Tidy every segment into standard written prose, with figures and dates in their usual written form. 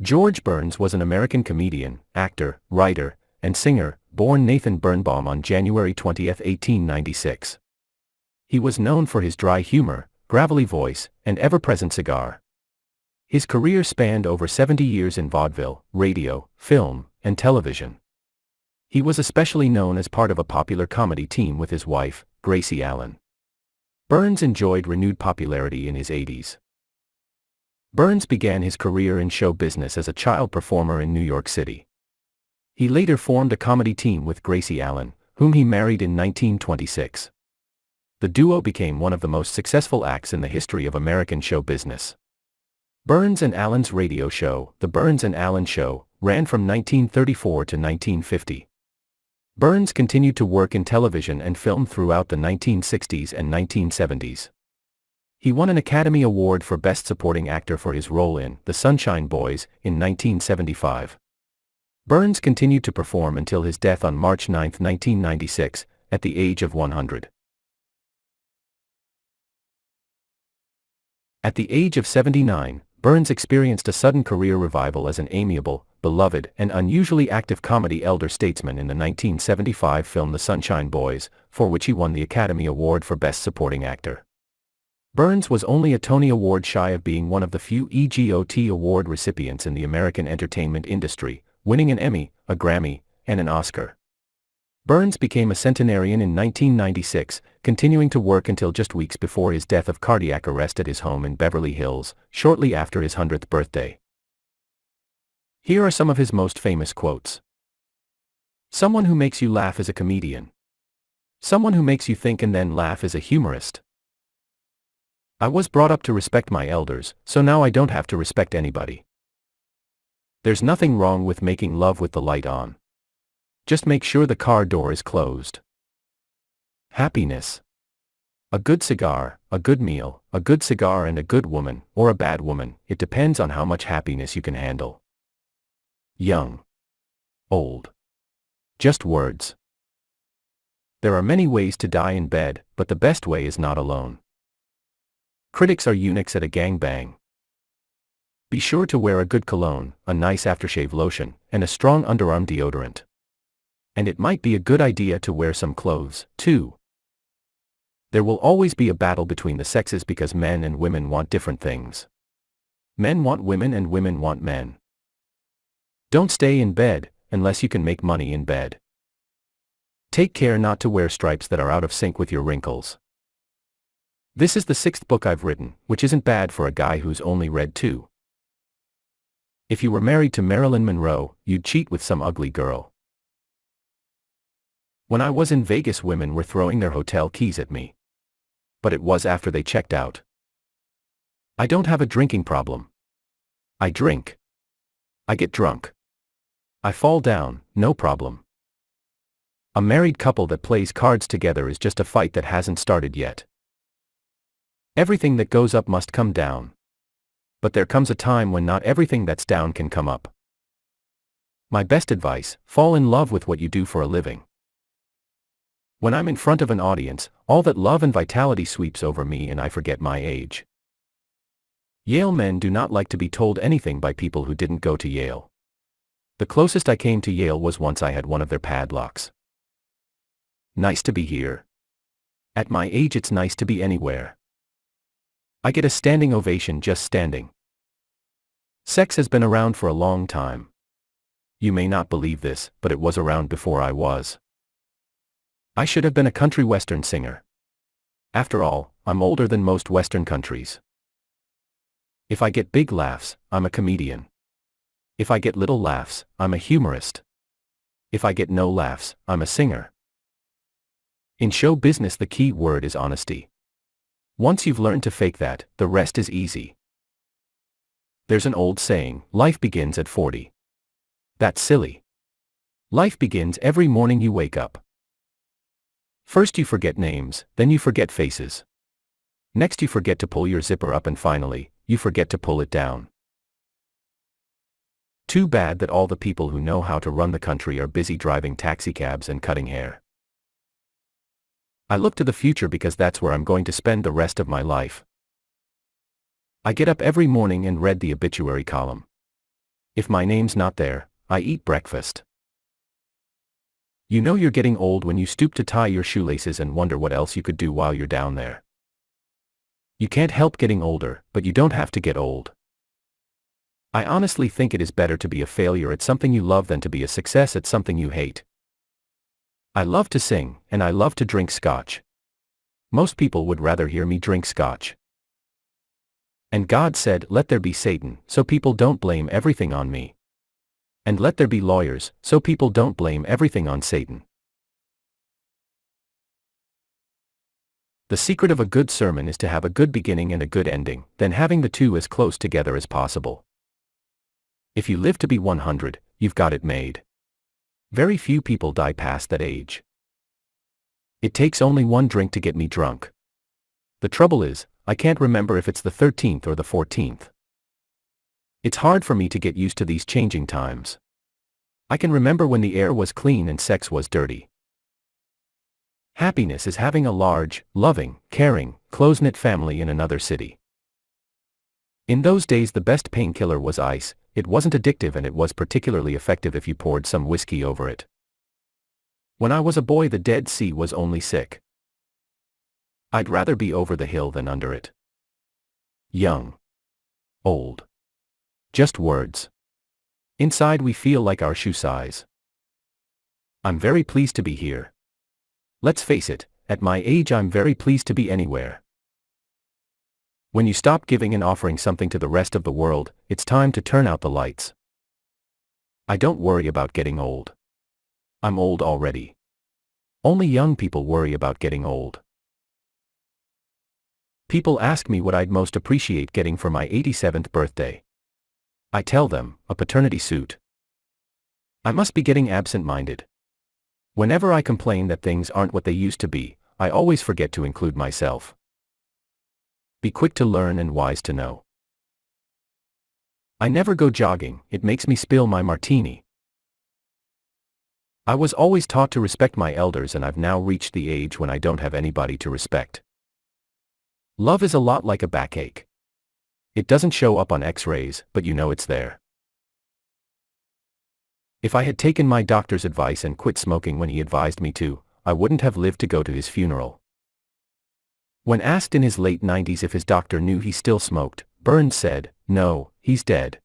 George Burns was an American comedian, actor, writer, and singer, born Nathan Birnbaum on January 20, 1896. He was known for his dry humor, gravelly voice, and ever-present cigar. His career spanned over 70 years in vaudeville, radio, film, and television. He was especially known as part of a popular comedy team with his wife, Gracie Allen. Burns enjoyed renewed popularity in his 80s. Burns began his career in show business as a child performer in New York City. He later formed a comedy team with Gracie Allen, whom he married in 1926. The duo became one of the most successful acts in the history of American show business. Burns and Allen's radio show, The Burns and Allen Show, ran from 1934 to 1950. Burns continued to work in television and film throughout the 1960s and 1970s. He won an Academy Award for Best Supporting Actor for his role in The Sunshine Boys in 1975. Burns continued to perform until his death on March 9, 1996, at the age of 100. At the age of 79, Burns experienced a sudden career revival as an amiable, beloved, and unusually active comedy elder statesman in the 1975 film The Sunshine Boys, for which he won the Academy Award for Best Supporting Actor. Burns was only a Tony Award shy of being one of the few EGOT Award recipients in the American entertainment industry, winning an Emmy, a Grammy, and an Oscar. Burns became a centenarian in 1996, continuing to work until just weeks before his death of cardiac arrest at his home in Beverly Hills, shortly after his 100th birthday. Here are some of his most famous quotes. "Someone who makes you laugh is a comedian. Someone who makes you think and then laugh is a humorist. I was brought up to respect my elders, so now I don't have to respect anybody. There's nothing wrong with making love with the light on. Just make sure the car door is closed. Happiness. A good cigar, a good meal, a good cigar and a good woman, or a bad woman, it depends on how much happiness you can handle. Young. Old. Just words. There are many ways to die in bed, but the best way is not alone. Critics are eunuchs at a gangbang. Be sure to wear a good cologne, a nice aftershave lotion, and a strong underarm deodorant. And it might be a good idea to wear some clothes, too. There will always be a battle between the sexes because men and women want different things. Men want women and women want men. Don't stay in bed, unless you can make money in bed. Take care not to wear stripes that are out of sync with your wrinkles. This is the 6th book I've written, which isn't bad for a guy who's only read 2. If you were married to Marilyn Monroe, you'd cheat with some ugly girl. When I was in Vegas, women were throwing their hotel keys at me. But it was after they checked out. I don't have a drinking problem. I drink. I get drunk. I fall down, no problem. A married couple that plays cards together is just a fight that hasn't started yet. Everything that goes up must come down. But there comes a time when not everything that's down can come up. My best advice, fall in love with what you do for a living. When I'm in front of an audience, all that love and vitality sweeps over me and I forget my age. Yale men do not like to be told anything by people who didn't go to Yale. The closest I came to Yale was once I had one of their padlocks. Nice to be here. At my age it's nice to be anywhere. I get a standing ovation just standing. Sex has been around for a long time. You may not believe this, but it was around before I was. I should have been a country western singer. After all, I'm older than most western countries. If I get big laughs, I'm a comedian. If I get little laughs, I'm a humorist. If I get no laughs, I'm a singer. In show business the key word is honesty. Once you've learned to fake that, the rest is easy. There's an old saying, life begins at 40. That's silly. Life begins every morning you wake up. First you forget names, then you forget faces. Next you forget to pull your zipper up and finally, you forget to pull it down. Too bad that all the people who know how to run the country are busy driving taxicabs and cutting hair. I look to the future because that's where I'm going to spend the rest of my life. I get up every morning and read the obituary column. If my name's not there, I eat breakfast. You know you're getting old when you stoop to tie your shoelaces and wonder what else you could do while you're down there. You can't help getting older, but you don't have to get old. I honestly think it is better to be a failure at something you love than to be a success at something you hate. I love to sing, and I love to drink scotch. Most people would rather hear me drink scotch. And God said, "Let there be Satan, so people don't blame everything on me. And let there be lawyers, so people don't blame everything on Satan." The secret of a good sermon is to have a good beginning and a good ending, then having the two as close together as possible. If you live to be 100, you've got it made. Very few people die past that age. It takes only one drink to get me drunk. The trouble is, I can't remember if it's the 13th or the 14th. It's hard for me to get used to these changing times. I can remember when the air was clean and sex was dirty. Happiness is having a large, loving, caring, close-knit family in another city. In those days the best painkiller was ice. It wasn't addictive and it was particularly effective if you poured some whiskey over it. When I was a boy the Dead Sea was only sick. I'd rather be over the hill than under it. Young. Old. Just words. Inside we feel like our shoe size. I'm very pleased to be here. Let's face it, at my age I'm very pleased to be anywhere. When you stop giving and offering something to the rest of the world, it's time to turn out the lights. I don't worry about getting old. I'm old already. Only young people worry about getting old. People ask me what I'd most appreciate getting for my 87th birthday. I tell them, a paternity suit. I must be getting absent-minded. Whenever I complain that things aren't what they used to be, I always forget to include myself. Be quick to learn and wise to know. I never go jogging, it makes me spill my martini. I was always taught to respect my elders and I've now reached the age when I don't have anybody to respect. Love is a lot like a backache. It doesn't show up on X-rays, but you know it's there. If I had taken my doctor's advice and quit smoking when he advised me to, I wouldn't have lived to go to his funeral. When asked in his late 90s if his doctor knew he still smoked, Burns said, "No, he's dead."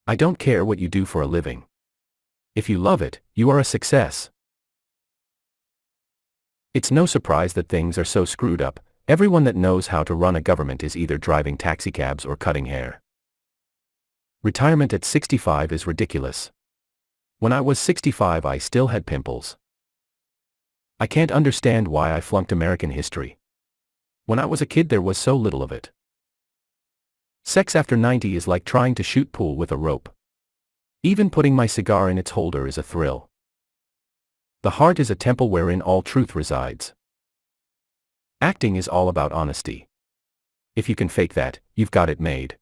I don't care what you do for a living. If you love it, you are a success. It's no surprise that things are so screwed up. Everyone that knows how to run a government is either driving taxicabs or cutting hair. Retirement at 65 is ridiculous. When I was 65 I still had pimples. I can't understand why I flunked American history. When I was a kid there was so little of it. Sex after 90 is like trying to shoot pool with a rope. Even putting my cigar in its holder is a thrill. The heart is a temple wherein all truth resides. Acting is all about honesty. If you can fake that, you've got it made.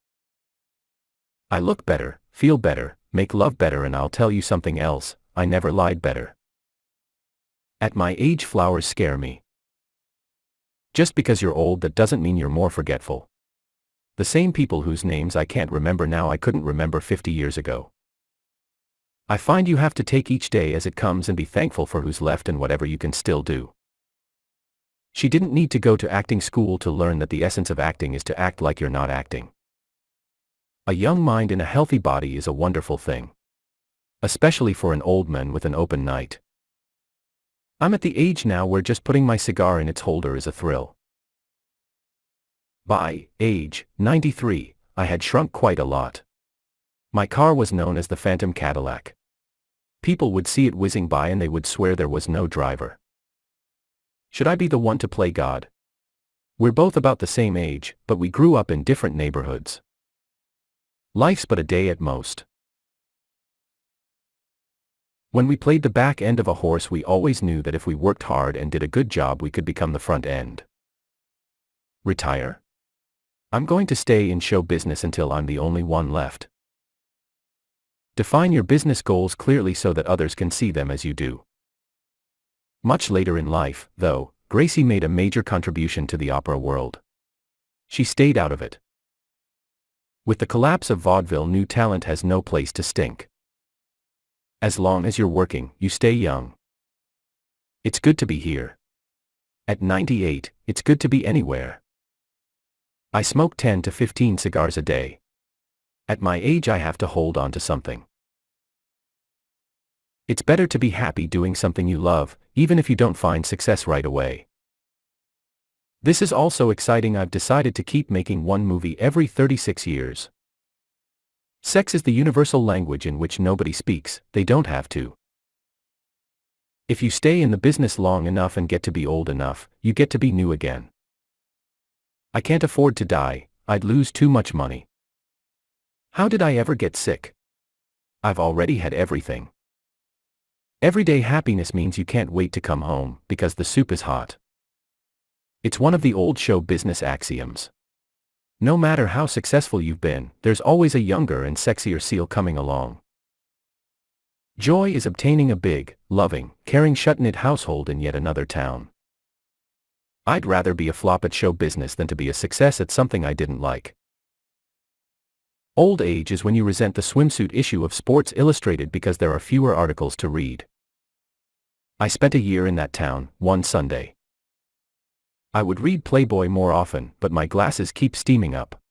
I look better, feel better, make love better, and I'll tell you something else, I never lied better. At my age flowers scare me. Just because you're old that doesn't mean you're more forgetful. The same people whose names I can't remember now I couldn't remember 50 years ago. I find you have to take each day as it comes and be thankful for who's left and whatever you can still do. She didn't need to go to acting school to learn that the essence of acting is to act like you're not acting. A young mind in a healthy body is a wonderful thing. Especially for an old man with an open night. I'm at the age now where just putting my cigar in its holder is a thrill. By age 93, I had shrunk quite a lot. My car was known as the Phantom Cadillac. People would see it whizzing by and they would swear there was no driver. Should I be the one to play God? We're both about the same age, but we grew up in different neighborhoods. Life's but a day at most. When we played the back end of a horse we always knew that if we worked hard and did a good job we could become the front end. Retire? I'm going to stay in show business until I'm the only one left. Define your business goals clearly so that others can see them as you do. Much later in life, though, Gracie made a major contribution to the opera world. She stayed out of it. With the collapse of vaudeville, new talent has no place to stink. As long as you're working, you stay young. It's good to be here. At 98, it's good to be anywhere. I smoke 10 to 15 cigars a day. At my age, I have to hold on to something. It's better to be happy doing something you love, even if you don't find success right away. This is also exciting. I've decided to keep making one movie every 36 years. Sex is the universal language in which nobody speaks, they don't have to. If you stay in the business long enough and get to be old enough, you get to be new again. I can't afford to die, I'd lose too much money. How did I ever get sick? I've already had everything. Everyday happiness means you can't wait to come home, because the soup is hot. It's one of the old show business axioms. No matter how successful you've been, there's always a younger and sexier seal coming along. Joy is obtaining a big, loving, caring shut-knit household in yet another town. I'd rather be a flop at show business than to be a success at something I didn't like. Old age is when you resent the swimsuit issue of Sports Illustrated because there are fewer articles to read. I spent a year in that town, one Sunday. I would read Playboy more often, but my glasses keep steaming up.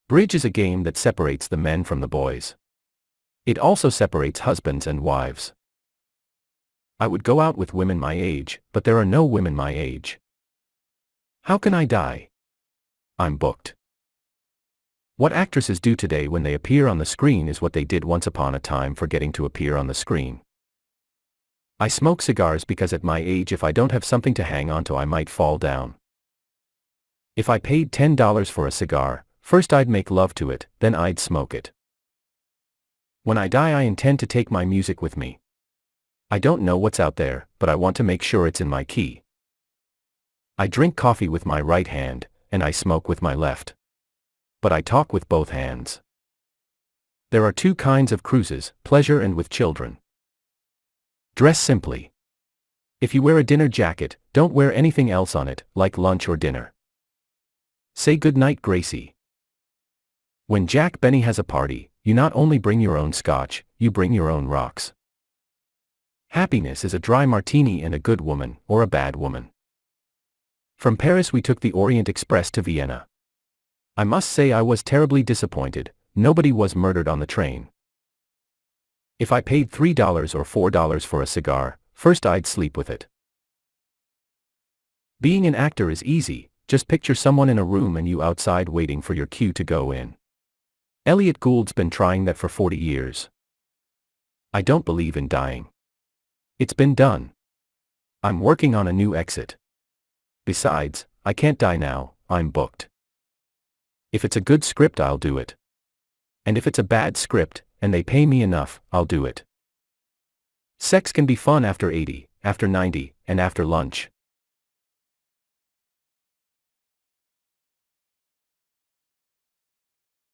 Bridge is a game that separates the men from the boys. It also separates husbands and wives. I would go out with women my age, but there are no women my age. How can I die? I'm booked. What actresses do today when they appear on the screen is what they did once upon a time, forgetting to appear on the screen. I smoke cigars because at my age, if I don't have something to hang on to, I might fall down. If I paid $10 for a cigar, first I'd make love to it, then I'd smoke it. When I die, I intend to take my music with me. I don't know what's out there, but I want to make sure it's in my key. I drink coffee with my right hand, and I smoke with my left. But I talk with both hands. There are two kinds of cruises, pleasure and with children. Dress simply. If you wear a dinner jacket, don't wear anything else on it, like lunch or dinner. Say good night, Gracie. When Jack Benny has a party, you not only bring your own scotch, you bring your own rocks. Happiness is a dry martini and a good woman, or a bad woman. From Paris we took the Orient Express to Vienna. I must say I was terribly disappointed, nobody was murdered on the train. If I paid $3 or $4 for a cigar, first I'd sleep with it. Being an actor is easy, just picture someone in a room and you outside waiting for your cue to go in. Elliot Gould's been trying that for 40 years. I don't believe in dying. It's been done. I'm working on a new exit. Besides, I can't die now, I'm booked. If it's a good script, I'll do it. And if it's a bad script, and they pay me enough, I'll do it. Sex can be fun after 80, after 90, and after lunch.